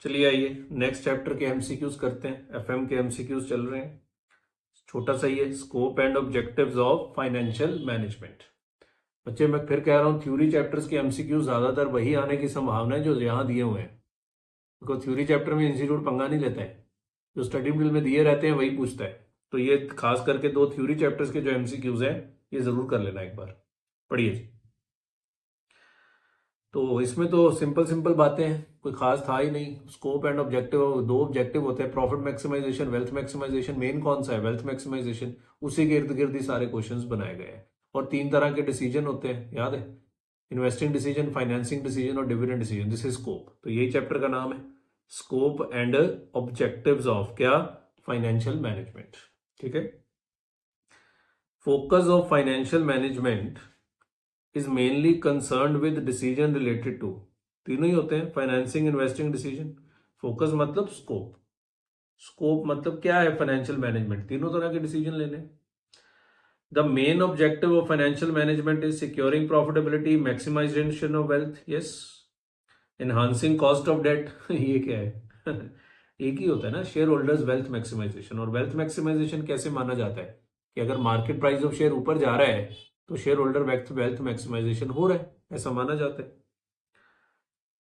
चलिए आइए next chapter के एमसीक्यूज करते हैं। एफएम के एमसीक्यूज चल रहे हैं। छोटा सा ही है, scope and objectives of financial management. बच्चे मैं फिर कह रहा हूँ, थ्योरी चैप्टर्स के एमसीक्यूज ज्यादातर वही आने की संभावना है जो यहाँ दिए हुए हैं। देखो थ्योरी चैप्टर में इंस्टीट्यूट पंगा नहीं लेता है, जो स्टडी मटेरियल में दिए रहते हैं वही पूछता है। तो ये खास करके दो थ्योरी चैप्टर्स के जो एमसीक्यूज हैं ये जरूर कर लेना एक बार। पढ़िए जी। तो इसमें तो सिंपल सिंपल बातें हैं, कोई खास था ही नहीं। स्कोप एंड ऑब्जेक्टिव, दो ऑब्जेक्टिव होते हैं, profit maximization, wealth maximization. Main कौन सा है? Wealth maximization. उसी के इर्द गिर्द ही सारे क्वेश्चंस बनाए गए हैं। और तीन तरह के डिसीजन होते हैं, याद है? इन्वेस्टिंग डिसीजन, फाइनेंसिंग डिसीजन और dividend decision. This is scope. तो यही चैप्टर का नाम है, स्कोप एंड ऑब्जेक्टिव्स ऑफ क्या? Financial management. ठीक है। Focus of financial management is mainly concerned with decision related to, तीनों ही होते हैं, फाइनेंसिंग, इन्वेस्टिंग, डिसीजन। फोकस मतलब स्कोप, स्कोप मतलब क्या है? फाइनेंशियल मैनेजमेंट, तीनों तरह के डिसीजन लेने। The main objective of financial management is securing profitability, maximization of wealth, yes, enhancing cost of debt. ये क्या है? एक ही होता है ना, शेयर होल्डर्स वेल्थ मैक्सिमाइजेशन। और वेल्थ मैक्सिमाइजेशन कैसे माना जाता है कि अगर मार्केट प्राइस ऑफ शेयर ऊपर जा रहा है तो शेयर होल्डर वेल्थ मैक्सिमाइजेशन हो रहा है, ऐसा माना जाता है।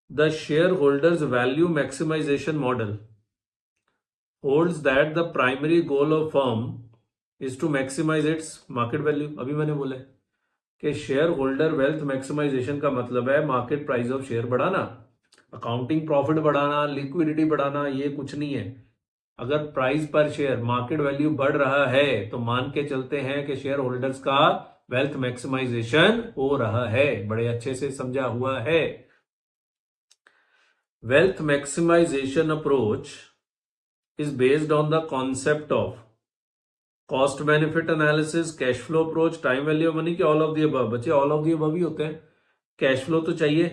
The share holders value maximization model holds that the primary goal of firm is to maximize its market value। अभी मैंने बोला है कि शेयर होल्डर वेल्थ मैक्सिमाइजेशन का मतलब है मार्केट प्राइस ऑफ शेयर बढ़ाना, अकाउंटिंग प्रॉफिट बढ़ाना, लिक्विडिटी बढ़ाना, ये कुछ नहीं है। अगर प्राइस पर शेयर, मार्केट वैल्यू बढ़ रहा है तो मान के चलते हैं कि शेयर होल्डर्स का वेल्थ मैक्सिमाइजेशन हो रहा है। बड़े अच्छे से समझा हुआ है। Wealth maximization approach is based on the concept of cost benefit analysis, cash flow approach, time value of money, के ऑल ऑफ दी अबव। बच्चे ऑल ऑफ दी अबव ही होते हैं। कैश फ्लो तो चाहिए,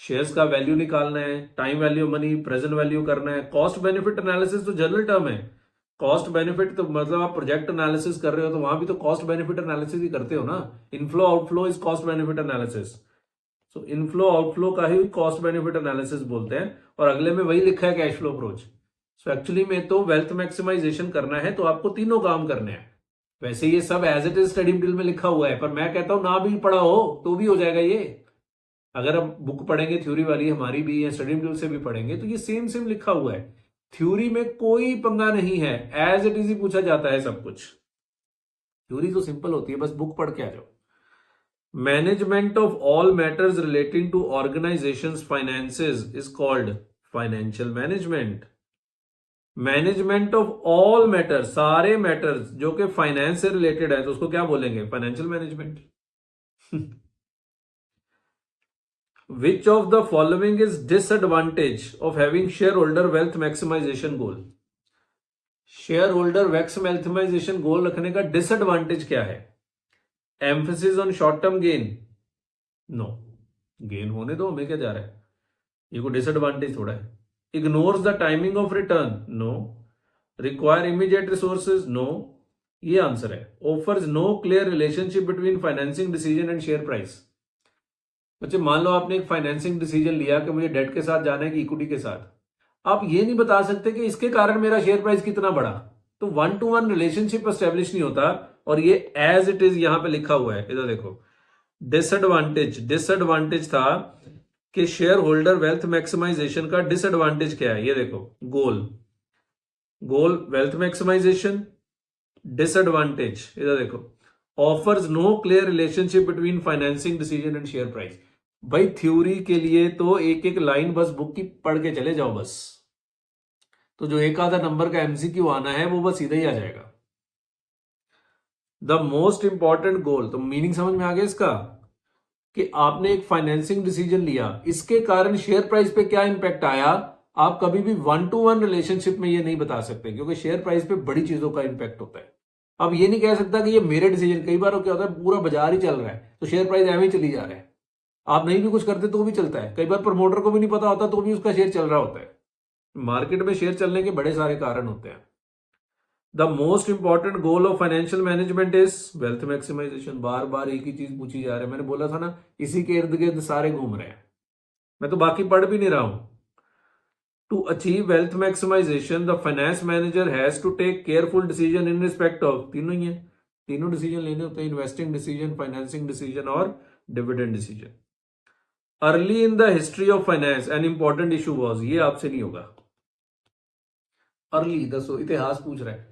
शेयर्स का वैल्यू निकालना है, time value of money, present value करना है। कॉस्ट बेनिफिट एनालिसिस तो जनरल टर्म है। कॉस्ट बेनिफिट तो मतलब आप प्रोजेक्ट एनालिसिस कर रहे हो तो वहां भी तो कॉस्ट बेनिफिट एनालिसिस ही करते हो ना। Inflow outflow is cost benefit analysis. So inflow outflow का ही कॉस्ट बेनिफिट एनालिसिस बोलते हैं। और अगले में वही लिखा है, cash flow approach. So actually में तो वेल्थ मैक्सिमाइजेशन करना है तो आपको तीनों काम करने हैं। वैसे ये सब as it is study material में लिखा हुआ है, पर मैं कहता हूं ना भी पढ़ा हो तो भी हो जाएगा ये। अगर हम बुक पढ़ेंगे थ्योरी वाली हमारी भी या स्टडी मटेरियल से भी पढ़ेंगे तो ये सेम सेम लिखा हुआ है। थ्योरी में कोई पंगा नहीं है, एज इट इज ही पूछा जाता है सब कुछ। थ्योरी तो सिंपल होती है, बस बुक पढ़ के आ जाओ। Management of all matters relating to organizations finances is called financial management. Management of all matter, सारे मैटर्स जो कि फाइनेंस से रिलेटेड है तो उसको क्या बोलेंगे? Financial management. Which of the following is disadvantage of having share holder wealth maximization goal? Share holder wealth maximization goal रखने का डिसएडवांटेज क्या है? Emphasis on short term gain, no, gain होने दो, हमें क्या जा रहा है, ये कोई डिसएडवांटेज थोड़ा है। Ignores the timing of return, no. Require immediate resources, no. ये आंसर है। Offers no clear relationship between financing decision and share price. बच्चे मान लो आपने एक फाइनेंसिंग डिसीजन लिया कि मुझे डेट के साथ जाना है कि इक्विटी के साथ, आप ये नहीं बता सकते कि इसके कारण मेरा शेयर प्राइस कितना बढ़ा, तो one two one relationship establish नहीं होता। और ये एज इट इज यहां पे लिखा हुआ है, इधर देखो। डिसएडवांटेज, डिसएडवांटेज था कि शेयर होल्डर वेल्थ मैक्सिमाइजेशन का डिसएडवांटेज क्या है, ये देखो। Goal, goal wealth maximization, disadvantage इधर देखो, offers no clear relationship between financing decision and share price. भाई थ्योरी के लिए तो एक एक लाइन बस बुक की पढ़ के चले जाओ बस, तो जो एक आधा नंबर का एमसीक्यू आना है वो बस सीधा ही आ जाएगा। द मोस्ट इंपॉर्टेंट गोल, तो मीनिंग समझ में आ गया इसका, कि आपने एक फाइनेंसिंग डिसीजन लिया, इसके कारण शेयर प्राइस पे क्या इंपैक्ट आया, आप कभी भी वन टू वन रिलेशनशिप में ये नहीं बता सकते, क्योंकि शेयर प्राइस पे बड़ी चीजों का इंपैक्ट होता है। अब ये नहीं कह सकता कि ये मेरे डिसीजन, कई बार क्या होता है पूरा बाजार ही चल रहा है तो शेयर प्राइस एवं ही चली जा रहा है, आप नहीं भी कुछ करते तो भी चलता है। कई बार प्रमोटर को भी नहीं पता होता तो भी उसका शेयर चल रहा होता है। मार्केट में शेयर चलने के बड़े सारे कारण होते हैं। The most important goal of financial management is wealth maximization. बार बार एक ही चीज पूछी जा रही है, मैंने बोला था ना इसी के इर्द गिर्द सारे घूम रहे हैं, मैं तो बाकी पढ़ भी नहीं रहा हूं। To achieve wealth maximization, the finance manager has to take careful decision in respect of, तीनों ही है, तीनों डिसीजन लेने होते हैं, इन्वेस्टिंग डिसीजन, फाइनेंसिंग डिसीजन और dividend decision. Early in the history of finance an important issue was, ये आपसे नहीं होगा। अर्ली दसो, इतिहास पूछ रहा है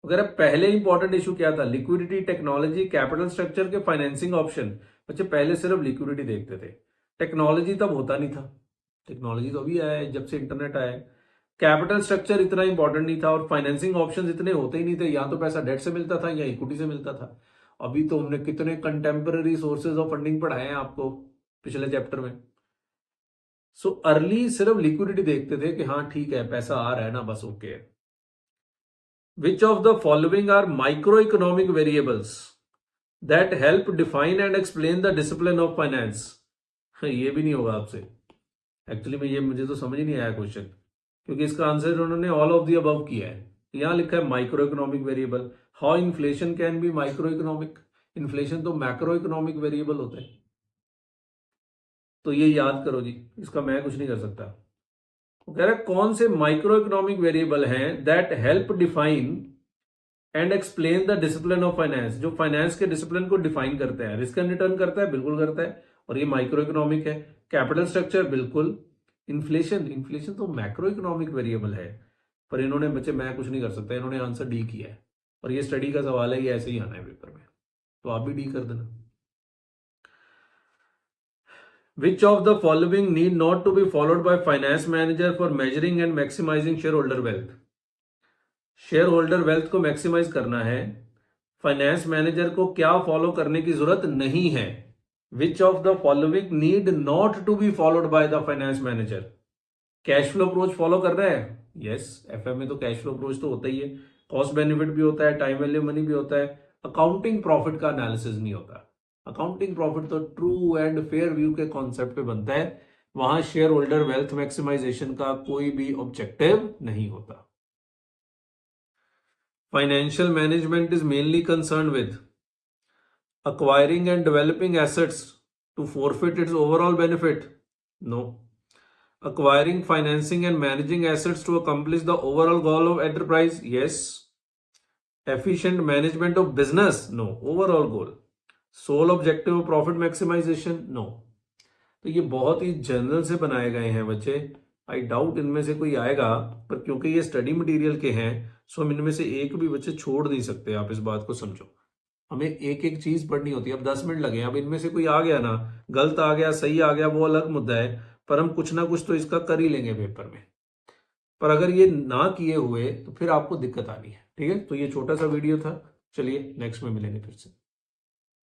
वगैरह। पहले इंपॉर्टेंट इशू क्या था? लिक्विडिटी, टेक्नोलॉजी, कैपिटल स्ट्रक्चर के फाइनेंसिंग ऑप्शन। बच्चे पहले सिर्फ लिक्विडिटी देखते थे, टेक्नोलॉजी तब होता नहीं था, टेक्नोलॉजी तो अभी आया है जब से इंटरनेट आया है। कैपिटल स्ट्रक्चर इतना इंपॉर्टेंट नहीं था और फाइनेंसिंग ऑप्शंस इतने होते ही नहीं थे, या तो पैसा डेट से मिलता था या इक्विटी से मिलता था। अभी तो हमने कितने कंटेम्पररी सोर्सेज ऑफ फंडिंग पढ़ाए हैं आपको पिछले चैप्टर में। सो अर्ली सिर्फ लिक्विडिटी देखते थे कि हाँ ठीक है पैसा आ रहा है ना, बस ओके है। Which of the following are micro economic variables that help define and explain the discipline of finance? ये भी नहीं होगा आपसे एक्चुअली में, ये मुझे तो समझ ही नहीं आया क्वेश्चन, क्योंकि इसका आंसर उन्होंने ऑल ऑफ द अबव किया है। यहां लिखा है micro economic variable. How inflation can be micro economic? Inflation तो मैक्रो इकोनॉमिक वेरिएबल होता है। तो ये याद करो जी, इसका मैं कुछ नहीं कर सकता। वो कह रहा है कौन से माइक्रो इकोनॉमिक वेरिएबल हैं that help define and explain the discipline of finance, जो फाइनेंस के डिसिप्लिन को डिफाइन करते हैं। रिस्क एंड रिटर्न करता है, बिल्कुल करता है, और ये माइक्रो इकोनॉमिक है। कैपिटल स्ट्रक्चर बिल्कुल। इन्फ्लेशन, इन्फ्लेशन तो मैक्रो इकोनॉमिक वेरिएबल है, पर इन्होंने बच्चे मैं कुछ नहीं कर सकता, इन्होंने आंसर डी किया है, और ये स्टडी का सवाल है, ये ऐसे ही आना है पेपर में, तो आप भी डी कर देना। Which of the following need not to be followed by finance manager for measuring and maximizing shareholder wealth? Share holder wealth को मैक्सिमाइज करना है, फाइनेंस मैनेजर को क्या फॉलो करने की जरूरत नहीं है? Which of the following need not to be followed by the finance manager? Cash flow approach follow कर रहे हैं? यस, एफएम में तो कैश फ्लो अप्रोच तो होता ही है, कॉस्ट बेनिफिट भी होता है, टाइम वैल्यू मनी भी होता है। अकाउंटिंग प्रॉफिट का एनालिसिस नहीं होता। अकाउंटिंग प्रॉफिट तो ट्रू एंड फेयर व्यू के कॉन्सेप्ट पे बनता है, वहां शेयर होल्डर वेल्थ मैक्सिमाइजेशन का कोई भी ऑब्जेक्टिव नहीं होता। Financial management is mainly concern with acquiring and developing assets to forfeit its overall benefit? No. Acquiring, financing and managing assets to accomplish the overall goal of enterprise? Yes. Efficient management of business? No. Overall goal. Sole objective of profit maximization? No. तो ये बहुत ही general से बनाए गए हैं बच्चे, I doubt इनमें से कोई आएगा, पर क्योंकि ये स्टडी मटेरियल के हैं सो हम इनमें से एक भी बच्चे छोड़ नहीं सकते। आप इस बात को समझो, हमें एक एक चीज पढ़नी होती है। अब 10 मिनट लगे, अब इनमें से कोई आ गया ना, गलत आ गया सही आ गया वो अलग मुद्दा है, पर हम कुछ ना कुछ तो इसका कर ही लेंगे पेपर में। पर अगर ये ना किए हुए तो फिर आपको दिक्कत आनी है। ठीक है, तो ये छोटा सा वीडियो था, चलिए नेक्स्ट में मिलेंगे फिर से।